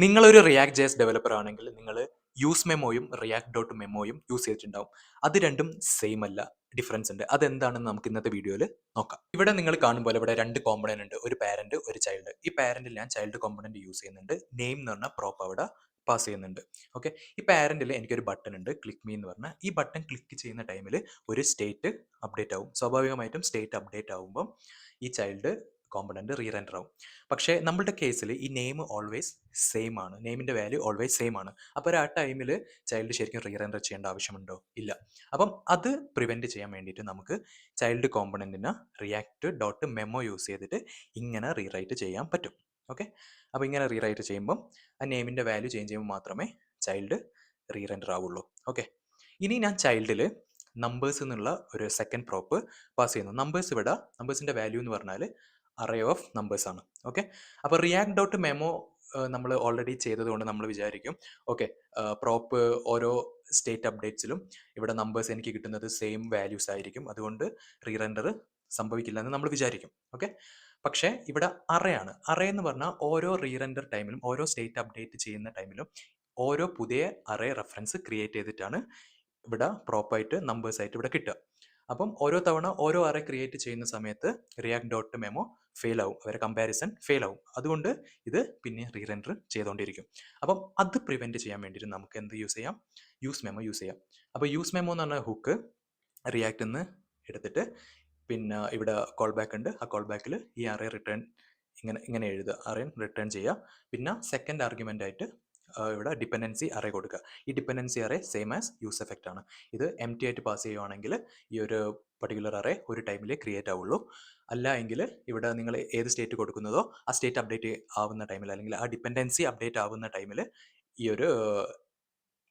നിങ്ങളൊരു react JS developer ആണെങ്കിൽ നിങ്ങൾ യൂസ് മെമ്മോയും റിയാക്ട് ഡോട്ട് മെമ്മോയും യൂസ് ചെയ്തിട്ടുണ്ടാവും. അത് രണ്ടും സെയിം അല്ല, ഡിഫറൻസ് ഉണ്ട്. അതെന്താണെന്ന് നമുക്ക് ഇന്നത്തെ വീഡിയോയിൽ നോക്കാം. ഇവിടെ നിങ്ങൾ കാണുമ്പോൾ ഇവിടെ രണ്ട് കോമ്പണന്റ് ഉണ്ട്, ഒരു പാരന്റ് ഒരു ചൈൽഡ്. ഈ പാരന്റിൽ ഞാൻ ചൈൽഡ് കോമ്പണന്റ് യൂസ് ചെയ്യുന്നുണ്ട്. നെയിം എന്ന് പറഞ്ഞ പ്രോപ്പ് അവിടെ പാസ് ചെയ്യുന്നുണ്ട്. ഓക്കെ, ഈ പാരന്റിൽ എനിക്കൊരു ബട്ടൺ ഉണ്ട്, ക്ലിക്ക് മീ എന്ന് പറഞ്ഞാൽ. ഈ ബട്ടൺ ക്ലിക്ക് ചെയ്യുന്ന ടൈമിൽ ഒരു സ്റ്റേറ്റ് അപ്ഡേറ്റ് ആവും. സ്വാഭാവികമായിട്ടും സ്റ്റേറ്റ് അപ്ഡേറ്റ് ആവുമ്പം ഈ ചൈൽഡ് കോമ്പണന്റ് റീറെൻഡർ ആവും. പക്ഷേ നമ്മളുടെ കേസിൽ ഈ നെയിം ഓൾവേസ് സെയിം ആണ്, നെയിമിൻ്റെ വാല്യൂ ഓൾവേസ് സെയിം ആണ്. അപ്പോൾ ആ ടൈമിൽ ചൈൽഡ് ശരിക്കും റീറെൻഡർ ചെയ്യേണ്ട ആവശ്യമുണ്ടോ? ഇല്ല. അപ്പം അത് പ്രിവെൻറ്റ് ചെയ്യാൻ വേണ്ടിയിട്ട് നമുക്ക് ചൈൽഡ് കോമ്പണൻറ്റിന് റിയാക്ട് ഡോട്ട് മെമ്മോ യൂസ് ചെയ്തിട്ട് ഇങ്ങനെ റീറൈറ്റ് ചെയ്യാൻ പറ്റും. ഓക്കെ, അപ്പോൾ ഇങ്ങനെ റീറൈറ്റ് ചെയ്യുമ്പം ആ നെയിമിൻ്റെ വാല്യൂ ചേഞ്ച് ചെയ്യുമ്പോൾ മാത്രമേ ചൈൽഡ് റീറെൻഡർ ആവുള്ളൂ. ഓക്കെ, ഇനി ഞാൻ ചൈൽഡിൽ നമ്പേഴ്സ് എന്നുള്ള ഒരു സെക്കൻഡ് പ്രോപ്പ് പാസ് ചെയ്യുന്നു. നമ്പേഴ്സ് ഇവിടെ നമ്പേഴ്സിൻ്റെ വാല്യൂ എന്ന് പറഞ്ഞാൽ അറേ ഓഫ് നമ്പേഴ്സ് ആണ്. ഓക്കെ, അപ്പോൾ റിയാക്ട് ഡോട്ട് മെമ്മോ നമ്മൾ ഓൾറെഡി ചെയ്തതുകൊണ്ട് നമ്മൾ വിചാരിക്കും ഓക്കെ, പ്രോപ്പ് ഓരോ സ്റ്റേറ്റ് അപ്ഡേറ്റ്സിലും ഇവിടെ നമ്പേഴ്സ് എനിക്ക് കിട്ടുന്നത് സെയിം വാല്യൂസ് ആയിരിക്കും, അതുകൊണ്ട് റീറെൻഡർ സംഭവിക്കില്ല എന്ന് നമ്മൾ വിചാരിക്കും. ഓക്കെ, പക്ഷേ ഇവിടെ അറേ ആണ്. അറേ എന്ന് പറഞ്ഞാൽ ഓരോ റീറെൻഡർ ടൈമിലും ഓരോ സ്റ്റേറ്റ് അപ്ഡേറ്റ് ചെയ്യുന്ന ടൈമിലും ഓരോ പുതിയ അറേ റെഫറൻസ് ക്രിയേറ്റ് ചെയ്തിട്ടാണ് ഇവിടെ പ്രോപ്പായിട്ട് നമ്പേഴ്സ് ആയിട്ട് ഇവിടെ കിട്ടുക. അപ്പം ഓരോ തവണ ഓരോ അറേ ക്രിയേറ്റ് ചെയ്യുന്ന സമയത്ത് റിയാക്ട് ഡോട്ട് മെമ്മോ ഫെയിൽ ആവും, അവരെ കമ്പാരിസൺ ഫെയിൽ ആവും. അതുകൊണ്ട് ഇത് പിന്നെ റീറെൻഡർ ചെയ്തുകൊണ്ടിരിക്കും. അപ്പം അത് പ്രിവെൻറ്റ് ചെയ്യാൻ വേണ്ടിയിട്ട് നമുക്ക് എന്ത് യൂസ് ചെയ്യാം? യൂസ് മെമ്മോ യൂസ് ചെയ്യാം. അപ്പോൾ യൂസ് മെമ്മോ എന്ന് പറഞ്ഞ ഹുക്ക് റിയാക്ട് നിന്ന് എടുത്തിട്ട് പിന്നെ ഇവിടെ കോൾ ബാക്ക് ഉണ്ട്. ആ കോൾ ബാക്കിൽ ഈ അറേ റിട്ടേൺ ഇങ്ങനെ ഇങ്ങനെ എഴുതുക, അറേ റിട്ടേൺ ചെയ്യുക. പിന്നെ സെക്കൻഡ് ആർഗ്യുമെൻ്റ് ആയിട്ട് ഇവിടെ ഡിപ്പെൻഡൻസി അറേ കൊടുക്കുക. ഈ dependency array same as use effect ആണ്. ഇത് എം ടി ആയിട്ട് പാസ് ചെയ്യുവാണെങ്കിൽ ഈ ഒരു പർട്ടിക്കുലർ അറേ ഒരു ടൈമിൽ ക്രിയേറ്റ് ആവുള്ളൂ. അല്ല എങ്കിൽ ഇവിടെ നിങ്ങൾ ഏത് സ്റ്റേറ്റ് കൊടുക്കുന്നതോ ആ സ്റ്റേറ്റ് അപ്ഡേറ്റ് ആവുന്ന ടൈമിൽ, അല്ലെങ്കിൽ ആ ഡിപ്പെൻഡൻസി അപ്ഡേറ്റ് ആവുന്ന ടൈമിൽ ഈ ഒരു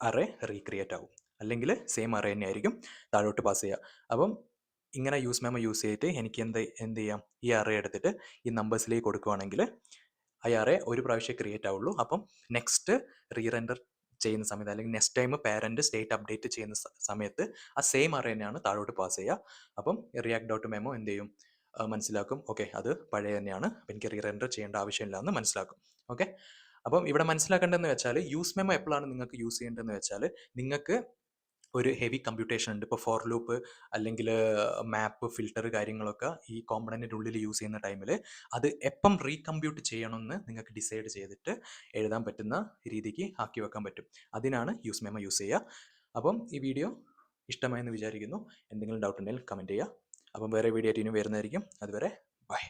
അറേ റീക്രിയേറ്റ് ആവും. അല്ലെങ്കിൽ സെയിം അറേ തന്നെ ആയിരിക്കും താഴോട്ട് പാസ് ചെയ്യുക. അപ്പം ഇങ്ങനെ യൂസ് മെമ്മോ യൂസ് ചെയ്തിട്ട് എനിക്ക് എന്ത് ചെയ്യാം? ഈ അറേ എടുത്തിട്ട് ഈ നമ്പേഴ്സിലേക്ക് കൊടുക്കുവാണെങ്കിൽ ആ അറേ ഒരു പ്രാവശ്യം ക്രിയേറ്റ് ആവുള്ളൂ. അപ്പം നെക്സ്റ്റ് റീറെൻഡർ ചെയ്യുന്ന സമയത്ത്, അല്ലെങ്കിൽ next time parent state update ചെയ്യുന്ന സമയത്ത് ആ സെയിം അറേ തന്നെയാണ് താഴോട്ട് പാസ് ചെയ്യുക. അപ്പം റിയാക്ട് ഡോട്ട് മെമ്മോ എന്ത് ചെയ്യും? മനസ്സിലാക്കും, ഓക്കെ അത് പഴയ തന്നെയാണ്, അപ്പം എനിക്ക് റീറെൻഡർ ചെയ്യേണ്ട ആവശ്യമില്ല എന്ന് മനസ്സിലാക്കും. ഓക്കെ, അപ്പം ഇവിടെ മനസ്സിലാക്കേണ്ടതെന്ന് വെച്ചാൽ യൂസ് മെമ്മോ എപ്പോഴാണ് നിങ്ങൾക്ക് യൂസ് ചെയ്യേണ്ടതെന്ന് വെച്ചാൽ, നിങ്ങൾക്ക് ഒരു ഹെവി കമ്പ്യൂട്ടേഷൻ ഉണ്ട്. ഇപ്പോൾ ഫോർ ലൂപ്പ് അല്ലെങ്കിൽ മാപ്പ് ഫിൽട്ടർ കാര്യങ്ങളൊക്കെ ഈ കോമ്പണൻറ്റിൻ്റെ ഉള്ളിൽ യൂസ് ചെയ്യുന്ന ടൈമിൽ അത് എപ്പം റീകമ്പ്യൂട്ട് ചെയ്യണമെന്ന് നിങ്ങൾക്ക് ഡിസൈഡ് ചെയ്തിട്ട് എഴുതാൻ പറ്റുന്ന രീതിക്ക് ആക്കി വെക്കാൻ പറ്റും. അതിനാണ് യൂസ് മെമ്മോ യൂസ് ചെയ്യുക. അപ്പം ഈ വീഡിയോ ഇഷ്ടമായെന്ന് വിചാരിക്കുന്നു. എന്തെങ്കിലും ഡൗട്ട് ഉണ്ടെങ്കിൽ കമൻറ്റ് ചെയ്യുക. അപ്പം വേറെ വീഡിയോ ആയിട്ട് ഇനി വരുന്നതായിരിക്കും. അതുവരെ ബൈ.